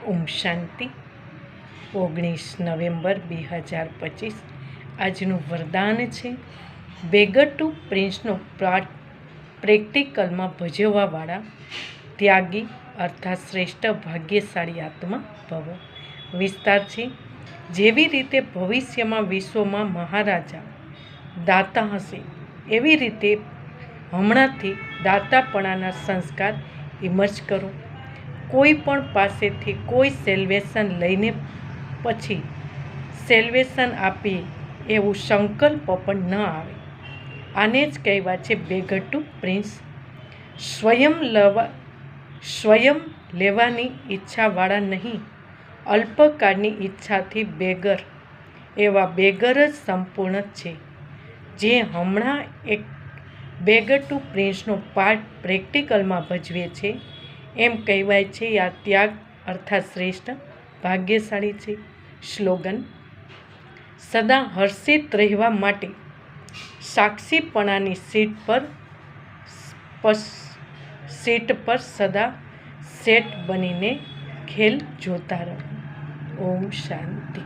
ઓમ શાંતિ. 19 November 2025 આજનું વરદાન છે બેગર ટુ પ્રિન્સનો પાઠ પ્રેક્ટિકલમાં ભજવવાવાળા ત્યાગી અર્થાત શ્રેષ્ઠ ભાગ્યશાળી આત્મા ભવ. વિસ્તાર છે જેવી રીતે ભવિષ્યમાં વિશ્વમાં મહારાજા દાતા હશે એવી રીતે હમણાંથી દાતાપણાના સંસ્કાર ઇમર્જ કરો. કોઈ પણ પાસેથી કોઈ સેલ્વેશન લઈને પછી સેલ્વેશન આપીએ એવું સંકલ્પ પણ ન આવે. આને જ કહેવાય છે બેગર ટુ પ્રિન્સ. સ્વયં લેવાની ઈચ્છાવાળા નહીં, અલ્પકાળની ઈચ્છાથી બેગર. એવા બેગર જ સંપૂર્ણ છે જે હમણાં એક બેગર ટુ પ્રિન્સનો પાઠ પ્રેક્ટિકલમાં ભજવે છે. એમ કહેવાય છે આ ત્યાગ અર્થાત શ્રેષ્ઠ ભાગ્યશાળી છે. સ્લોગન: સદા હર્ષિત રહેવા માટે સાક્ષીપણાની સીટ પર સદા સેટ બનીને ખેલ જોતા રહો. ઓમ શાંતિ.